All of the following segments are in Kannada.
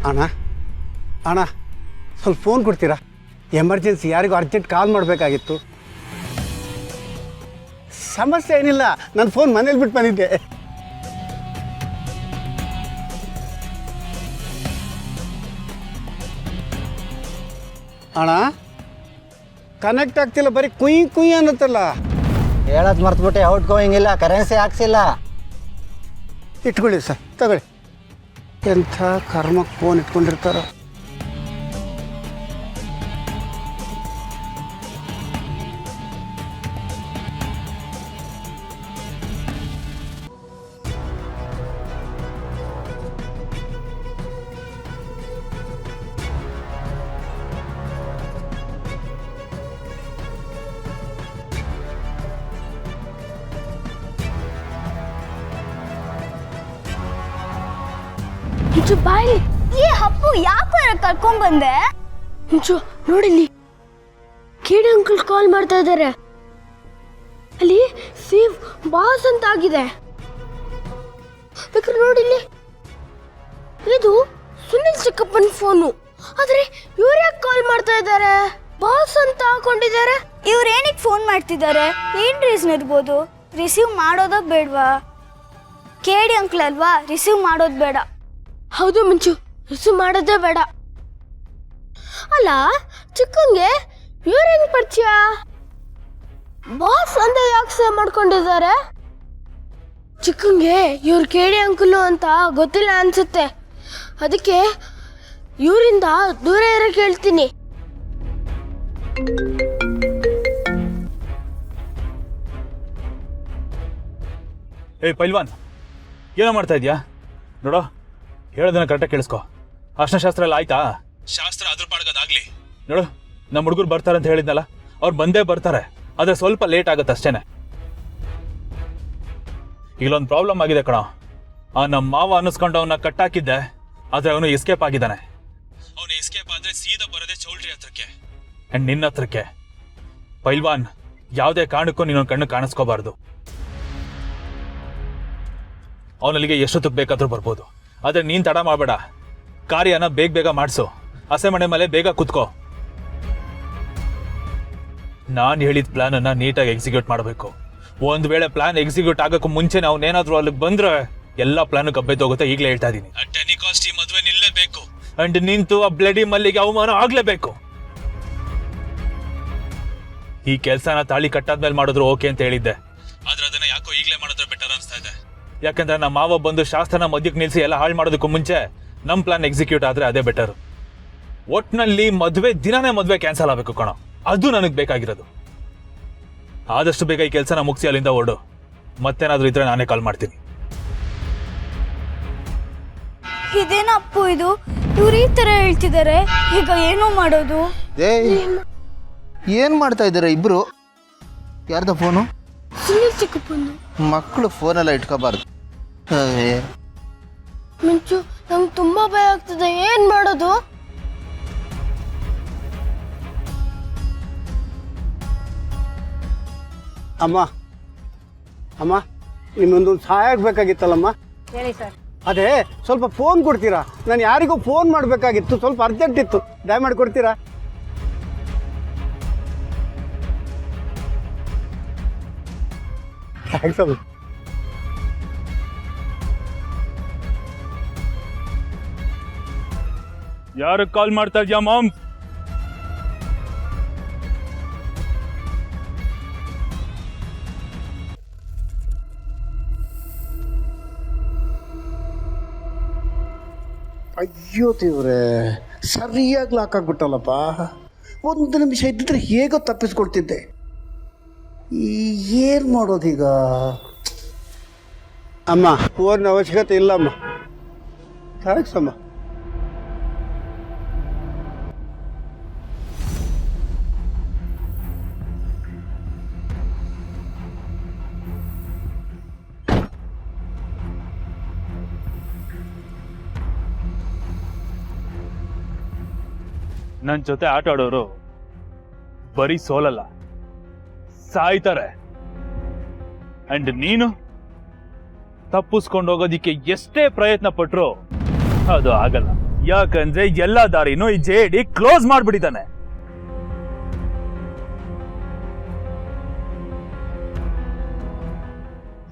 ಅಣ್ಣ ಅಣ್ಣ ಸ್ವಲ್ಪ ಫೋನ್ ಕೊಡ್ತೀರಾ? ಎಮರ್ಜೆನ್ಸಿ, ಯಾರಿಗೂ ಅರ್ಜೆಂಟ್ ಕಾಲ್ ಮಾಡಬೇಕಾಗಿತ್ತು. ಸಮಸ್ಯೆ ಏನಿಲ್ಲ, ನನ್ನ ಫೋನ್ ಮನೇಲಿ ಬಿಟ್ಟು ಬಂದಿದ್ದೆ. ಅಣ್ಣ ಕನೆಕ್ಟ್ ಆಗ್ತಿಲ್ಲ, ಬರೀ ಕುಯ್ ಕುಯ್ ಅನ್ನತ್ತಲ್ಲ. ಹೇಳೋದು ಮರ್ತ್ಬಿಟ್ಟೆ, ಔಟ್ ಗೋಯಿಂಗ್ ಇಲ್ಲ, ಕರೆನ್ಸಿ ಹಾಕ್ಸಿಲ್ಲ. ಇಟ್ಕೊಳ್ಳಿ ಸರ್, ತಗೊಳ್ಳಿ. ಎಂಥ ಕರ್ಮಕ್ಕೆ ಫೋನ್ ಇಟ್ಕೊಂಡಿರ್ತಾರೋ. ಬಾಯಿ ಈ ಹಪ್ಪು ಯಾಕೆ ಕರ್ಕೊಂಡ್ ಬಂದೆ? ನೋಡಿಲ್ಲಿ, ಕೇಡಿ ಅಂಕಲ್ ಕಾಲ್ ಮಾಡ್ತಾ ಇದ್ದಾರೆ. ಅಲ್ಲಿ ಸೇವ್ ಬಾಸ್ ಅಂತ ಆಗಿದೆ. ಬೇಕಾದ್ರೆ ನೋಡಿಲ್ಲಿ, ಇದು ಸುನಿಲ್ ಚಿಕ್ಕಪ್ಪನ ಫೋನು. ಆದ್ರೆ ಇವ್ರು ಯಾಕೆ ಕಾಲ್ ಮಾಡ್ತಾ ಇದ್ದಾರೆ? ಬಾಸ್ ಅಂತ ಹಾಕೊಂಡಿದ್ದಾರೆ. ಇವ್ರು ಏನಕ್ಕೆ ಫೋನ್ ಮಾಡ್ತಿದ್ದಾರೆ? ಏನ್ ರೀಸನ್ ಇರ್ಬೋದು? ರಿಸೀವ್ ಮಾಡೋದ ಬೇಡವಾ? ಕೇಡಿ ಅಂಕಲ್ ಅಲ್ವಾ, ರಿಸೀವ್ ಮಾಡೋದು ಬೇಡ. ಹೌದು ಮುಂಚು, ರಿಸೀವ್ ಮಾಡೋದೇ ಬೇಡ. ಅಲ್ಲ, ಚಿಕ್ಕಂಗೆ ಇವ್ರ ಹೆಂಗ್ ಪರಿಚಯ? ಬಾಸ್ ಅಂತ ಯಾಕೆ ಸೇವ್ ಮಾಡ್ಕೊಂಡಿದ್ದಾರೆ? ಚಿಕ್ಕಂಗೆ ಇವ್ರು ಕೇಡಿ ಅಂಕಲು ಅಂತ ಗೊತ್ತಿಲ್ಲ ಅನ್ಸುತ್ತೆ. ಅದಕ್ಕೆ ಇವರಿಂದ ದೂರ ಇರಕ್ಕೆ ಹೇಳ್ತೀನಿ. ಏಯ್ ಪೈಲ್ವಾನ್, ಏನೋ ಮಾಡ್ತಾ ಇದೀಯಾ? ನೋಡೋ, ಹೇಳೋದನ್ನ ಕರೆಕ್ಟಾಗಿ ಕೇಳಿಸ್ಕೊ. ಅರ್ಶನಶಾಸ್ತ್ರ ಎಲ್ಲ ಆಯ್ತಾ? ಶಾಸ್ತ್ರ ಅದ್ರ ಪಾಡ್ಗೋದಾಗ್ಲಿ. ನೋಡು, ನಮ್ಮ ಹುಡುಗರು ಬರ್ತಾರೆ ಅಂತ ಹೇಳಿದ್ನಲ್ಲ, ಅವ್ರು ಬಂದೇ ಬರ್ತಾರೆ. ಆದ್ರೆ ಸ್ವಲ್ಪ ಲೇಟ್ ಆಗುತ್ತೆ ಅಷ್ಟೇನೆ. ಇಲ್ಲೊಂದು ಪ್ರಾಬ್ಲಮ್ ಆಗಿದೆ ಕಣ. ನಮ್ಮ ಮಾವ ಅನ್ನಿಸ್ಕೊಂಡು ಅವನ್ನ ಕಟ್ಟಾಕಿದ್ದೆ, ಆದ್ರೆ ಅವನು ಎಸ್ಕೇಪ್ ಆಗಿದ್ದಾನೆ. ಅವನು ಎಸ್ಕೇಪ್ ಆದ್ರೆ ಸೀದಾ ಬರೋದೇ ಚೌಲ್ಟ್ರಿ ಹತ್ರಕ್ಕೆ ಅಂಡ್ ನಿನ್ನ ಹತ್ರಕ್ಕೆ. ಪೈಲ್ವಾನ್, ಯಾವುದೇ ಕಾರಣಕ್ಕೂ ನೀನೊಂದು ಕಣ್ಣು ಕಾಣಿಸ್ಕೋಬಾರ್ದು. ಅವನಲ್ಲಿಗೆ ಎಷ್ಟೊತ್ತಿಗೆ ಬೇಕಾದ್ರೂ ಬರ್ಬೋದು, ಆದ್ರೆ ನೀನ್ ತಡ ಮಾಡಬೇಡ. ಕಾರ್ಯನ ಬೇಗ ಮಾಡಿಸು. ಹಸೆ ಮನೆ ಮೇಲೆ ಬೇಗ ಕುತ್ಕೋ. ನಾನು ಹೇಳಿದ ಪ್ಲಾನ್ ಅನ್ನ ನೀಟಾಗಿ ಎಕ್ಸಿಕ್ಯೂಟ್ ಮಾಡಬೇಕು. ಒಂದ್ ವೇಳೆ ಪ್ಲಾನ್ ಎಕ್ಸಿಕ್ಯೂಟ್ ಆಗಕ್ಕೂ ಮುಂಚೆ ಅವನೇನಾದ್ರೂ ಅಲ್ಲಿಗೆ ಬಂದ್ರೆ ಎಲ್ಲ ಪ್ಲಾನ್ ಗಬ್ಬೆದೋಗುತ್ತೆ. ಈಗಲೇ ಹೇಳ್ತಾ ಇದೀನಿ, ಅಟ್ ಎನಿ ಕಾಸ್ಟ್ ಈ ಮದುವೆ ನಿಲ್ಲೇಬೇಕು ಅಂಡ್ ನಿಂತು ಆ ಬ್ಲಡಿ ಮಲ್ಲಿಗೆ ಅವಮಾನ ಆಗ್ಲೇಬೇಕು. ಈ ಕೆಲ್ಸನ ತಾಳಿ ಕಟ್ಟಾದ್ಮೇಲೆ ಮಾಡಿದ್ರು ಓಕೆ ಅಂತ ಹೇಳಿದ್ದೆ, ಆದ್ರೆ ಅದನ್ನ ಯಾಕೋ ಈಗಲೇ ಮಾಡಿದ್ರೆ ಬೆಟರ್ ಅನ್ಸ್ತಾ ಇದೆ. ಯಾಕಂದ್ರೆ ನಮ್ಮ ಮಾವ ಬಂದು ಶಾಸ್ತ್ರನ ಮಧ್ಯಕ್ಕೆ ನಿಲ್ಸಿ ಎಲ್ಲ ಹಾಳು ಮಾಡೋದಕ್ಕೂ ಮುಂಚೆ ನಮ್ ಪ್ಲಾನ್ ಎಕ್ಸಿಕ್ಯೂಟ್ ಆದ್ರೆ ಅದೇ ಬೆಟರ್. ಒಟ್ನಲ್ಲಿ ದಿನಾನೇ ಮದ್ವೆ ಕ್ಯಾನ್ಸಲ್ ಆಗ್ಬೇಕು ಕಣೋ, ಅದು ನನಗೆ ಬೇಕಾಗಿರೋದು. ಆದಷ್ಟು ಬೇಗ ಈ ಕೆಲಸನ ಮುಗಿಸಿ ಅಲ್ಲಿಂದ ಹೊರಡು. ಮತ್ತೇನಾದ್ರೂ ಇದ್ರೆ ನಾನೇ ಕಾಲ್ ಮಾಡ್ತೀನಿ. ಇದೇನ ಅಪ್ಪು ಇದು? ಇವ್ರು ಈ ತರ ಹೇಳ್ತಿದ್ದಾರೆ, ಈಗ ಏನೋ ಮಾಡೋದು? ಏನ್ ಮಾಡ್ತಾ ಇದ್ದಾರೆ ಇಬ್ರು? ಯಾರ್ದ ಫೋನು? ಸುನಿಲ್ ಚಿಕ್ಕಪ್ಪಂದು. ಮಕ್ಕಳು ಫೋನೆಲ್ಲ ಇಟ್ಕೋಬಾರ್ದು. ಮಿಂಚು, ನಂಗೆ ತುಂಬಾ ಭಯ ಆಗ್ತದೆ. ಏನ್ ಮಾಡೋದು? ಅಮ್ಮ ಅಮ್ಮ, ನಿಮ್ಮೊಂದು ಸಹಾಯ ಆಗಬೇಕಾಗಿತ್ತಲ್ಲಮ್ಮ. ಹೇಳಿ ಸರ್. ಅದೇ ಸ್ವಲ್ಪ ಫೋನ್ ಕೊಡ್ತೀರಾ? ನಾನು ಯಾರಿಗೂ ಫೋನ್ ಮಾಡಬೇಕಾಗಿತ್ತು, ಸ್ವಲ್ಪ ಅರ್ಜೆಂಟ್ ಇತ್ತು. ದಯಮಾಡಿ ಕೊಡ್ತೀರಾ? ಥ್ಯಾಂಕ್ಸ್ ಅಮ್ಮ. ಯಾರು ಕಾಲ್ ಮಾಡ್ತಾ ಇದ್ಯಾ ಮಾಮ್? ಅಯ್ಯೋ ದೇವ್ರೆ, ಸರಿಯಾಗಿ ಲಾಕ್ ಆಗ್ಬಿಟ್ಟಲ್ಲಪ್ಪ. ಒಂದು ನಿಮಿಷ ಇದ್ದಿದ್ರೆ ಹೇಗೋ ತಪ್ಪಿಸ್ಕೊಡ್ತಿದ್ದೆ. ಏನು ಮಾಡೋದೀಗ? ಅಮ್ಮ, ಫೋನ್ ಅವಶ್ಯಕತೆ ಇಲ್ಲಮ್ಮ. ಥ್ಯಾಂಕ್ಸ್ ಅಮ್ಮ. ನನ್ನ ಜೊತೆ ಆಟ ಆಡೋರು ಬರೀ ಸೋಲಲ್ಲ, ಸಾಯ್ತಾರೆ. ಅಂಡ್ ನೀನು ತಪ್ಪಿಸ್ಕೊಂಡು ಹೋಗೋದಿಕ್ಕೆ ಎಷ್ಟೇ ಪ್ರಯತ್ನ ಪಟ್ರು ಅದು ಆಗಲ್ಲ. ಯಾಕಂದ್ರೆ ಎಲ್ಲ ದಾರಿನೂ ಈ JD ಕ್ಲೋಸ್ ಮಾಡ್ಬಿಟ್ಟಿದ್ದಾನೆ.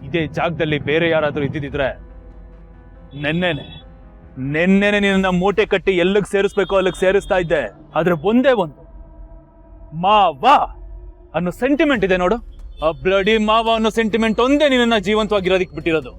ಇದೇ ಜಾಗದಲ್ಲಿ ಬೇರೆ ಯಾರಾದ್ರೂ ಇದ್ದಿದ್ರೆ ನೆನ್ನೆನೆ ನಿನ್ನ ಮೂಟೆ ಕಟ್ಟಿ ಎಲ್ಲಿಗೆ ಸೇರಿಸ್ಬೇಕೋ ಅಲ್ಲಿಗೆ ಸೇರಿಸ್ತಾ ಇದ್ದೆ. ಆದ್ರೆ ಒಂದೇ ಒಂದು ಮಾವ ಅನ್ನೋ ಸೆಂಟಿಮೆಂಟ್ ಇದೆ ನೋಡು, ಆ ಬ್ಲಡಿ ಮಾವ ಅನ್ನೋ ಸೆಂಟಿಮೆಂಟ್ ಒಂದೇ ನಿನ್ನ ಜೀವಂತವಾಗಿರೋದಕ್ಕೆ ಬಿಟ್ಟಿರೋದು.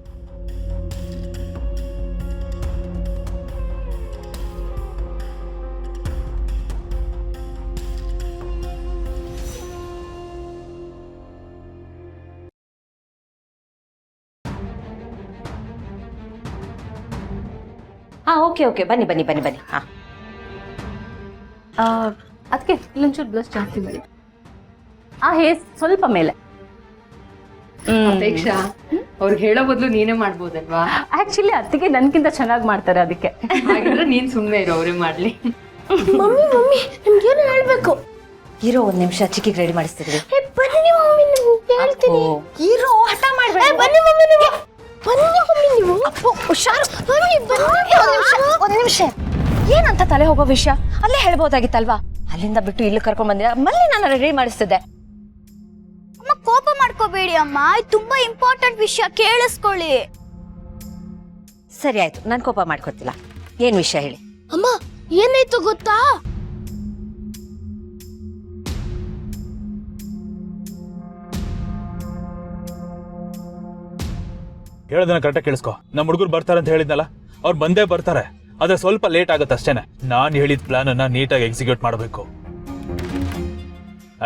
ಓಕೆ ಬನ್ನಿ ಹಾಂ ಅದಕ್ಕೆ ಇಲ್ಲೊಂಚೂರು ಬ್ಲಸ್ ಜಾಸ್ತಿ ಮಾಡಿ ಸ್ವಲ್ಪ ಮೇಲೆ. ಅಪೇಕ್ಷಾ ಅವ್ರಿಗೆ ಹೇಳೋ ಬದಲು ನೀನೇ ಮಾಡ್ಬೋದಲ್ವಾ? ಆಕ್ಚುಲಿ ಅದಕ್ಕೆ ನನ್ಕಿಂತ ಚೆನ್ನಾಗಿ ಮಾಡ್ತಾರೆ, ಅದಕ್ಕೆ. ಹಾಗಿದ್ರೆ ನೀನ್ ಸುಮ್ಮನೆ ಇರೋ, ಅವ್ರೇ ಮಾಡ್ಲಿ. ಮಮ್ಮಿ ನಮ್ಗೇನು ಹೇಳ್ಬೇಕು. ಇರೋ ಒಂದ್ ನಿಮಿಷ, ಚಿಕ್ಕಿಗೆ ರೆಡಿ ಮಾಡಿಸ್ತಿದ್ವಿ. ಬನ್ನಿ ಮಮ್ಮಿ, ನಾನು ಹೇಳ್ತೀನಿ. ಇರೋ, ಹಠ ಮಾಡ್ಬೇಡ. ಬನ್ನಿ ಮಮ್ಮಿ ನೀವು. ಹುಷಾರು. ಒಂದ್ ನಿಮಿಷ. ಏನಂತ ತಲೆ ಹೋಗೋ ವಿಷಯ ಅಲ್ಲೇ ಹೇಳ್ಬೋದಾಗಿತ್ತಲ್ವಾ? ಅಲ್ಲಿಂದ ಬಿಟ್ಟು ಇಲ್ಲಿ ಕರ್ಕೊಂಡ್ ಬಂದಿರ, ಮళ్ళీ ನಾನು ರೆಡಿ ಮಾಡಿಸ್ತಿದ್ದೆ. ಅಮ್ಮ ಕೋಪ ಮಾಡ್ಕೋಬೇಡಿ ಅಮ್ಮ, ಇದು ತುಂಬಾ ಇಂಪಾರ್ಟೆಂಟ್ ವಿಷಯ, ಕೇಳಿಸ್ಕೊಳ್ಳಿ. ಸರಿ ಆಯ್ತು, ನಾನು ಕೋಪ ಮಾಡ್ಕೊತಿಲ್ಲ. ಏನ್ ವಿಷಯ ಹೇಳಿ. ಅಮ್ಮ ಏನಾಯ್ತು ಗೊತ್ತಾ? ಹೇಳೋದನ್ನ ಕರೆಕ್ಟಾಗಿ ಕೇಳಿಸ್ಕೊ. ನಮ್ಮ ಹುಡುಗರು ಬರ್ತಾರೆ ಅಂತ ಹೇಳಿದ್ನಲ್ಲ, ಅವ್ರು ಬಂದೇ ಬರ್ತಾರೆ. ಆದ್ರೆ ಸ್ವಲ್ಪ ಲೇಟ್ ಆಗುತ್ತೆ ಅಷ್ಟೇನೆ. ನಾನು ಹೇಳಿದ ಪ್ಲಾನ್ ಅನ್ನ ನೀಟಾಗಿ ಎಕ್ಸಿಕ್ಯೂಟ್ ಮಾಡಬೇಕು.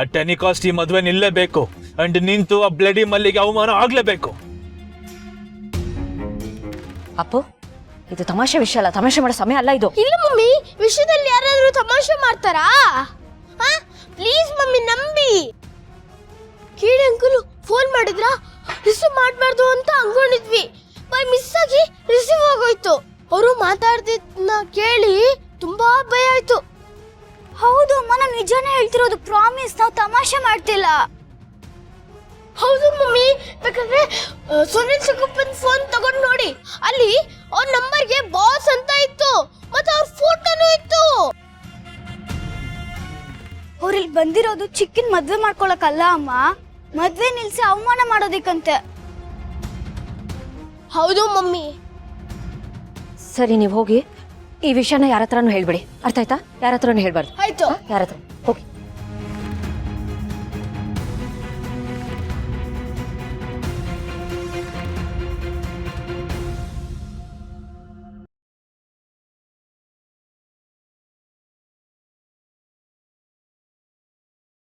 ಅಟ್ ಎನಿ ಕಾಸ್ಟ್ ಈ ಮದುವೆ ನಿಲ್ಲೇಬೇಕು. ಅಂಡ್ ನಿಂತು ಆ ಬ್ಲಡಿ ಮಲ್ಲಿಗೆ ಅವಮಾನ ಆಗ್ಲೇಬೇಕು. ಅಪ್ಪು, ಇದು ತಮಾಷೆ ವಿಷಯ ಅಲ್ಲ, ತಮಾಷೆ ಮಾಡೋ ಸಮಯ ಅಲ್ಲ ಇದು. ಇಲ್ಲ ಮಮ್ಮಿ, ವಿಷಯದಲ್ಲಿ ಯಾರಾದ್ರೂ ತಮಾಷೆ ಮಾಡ್ತಾರಾ? ಪ್ಲೀಸ್ ಮಮ್ಮಿ ನಂಬಿ. ಕೇಳಿ ಅಂಕಲ್ ಫೋನ್ ಮಾಡಿದ್ರಾ? ರಿಸೀವ್ ಮಾಡಬಾರ್ದು ಅಂತ ಅನ್ಕೊಂಡಿದ್ವಿ. ಬೈ ಮಿಸ್ ಆಗಿ ರಿಸೀವ್ ಆಗೋಯ್ತು. ಅವರು ಮಾತಾಡ್ತಿದ್ನ ಕೇಳಿ ತುಂಬಾ ಭಯ ಆಯ್ತು. ಹೌದು ಅಮ್ಮ, ನಾನು ನಿಜಾನೇ ಹೇಳ್ತಿರೋದು, ಪ್ರಾಮಿಸ್, ನಾವು ತಮಾಷೆ ಮಾಡ್ತಿಲ್ಲ. ಹೌದು ಮಮ್ಮಿ, ಬೇಕಾದ್ರೆ ಸುನಿಲ್ ಚಿಕ್ಕಪ್ಪನ ಫೋನ್ ತಗೊಂಡು ನೋಡಿ, ಅಲ್ಲಿ ಅವ್ರ ನಂಬರ್ಗೆ ಬಾಸ್ ಅಂತ ಇತ್ತು, ಮತ್ತೆ ಅವ್ರ ಫೋಟೋನು ಇತ್ತು. ಅವ್ರಿಲ್ಲಿ ಬಂದಿರೋದು ಚಿಕ್ಕನ್ ಮದ್ವೆ ಮಾಡ್ಕೊಳಕಲ್ಲ ಅಮ್ಮ, ಮದ್ವೆ ನಿಲ್ಸಿ ಅವಮಾನ ಮಾಡೋದಿಕ್ಕಂತೆ. ಹೌದು ಮಮ್ಮಿ. ಸರಿ, ನೀವು ಹೋಗಿ ಈ ವಿಷಯನ ಯಾರ ಹತ್ರನೂ ಹೇಳ್ಬೇಡಿ, ಅರ್ಥ ಆಯ್ತಾ? ಯಾರ ಹತ್ರನೂ ಹೇಳ್ಬಾರ್ದು. ಆಯ್ತು. ಯಾರ ಹತ್ರ ಹೋಗಿ.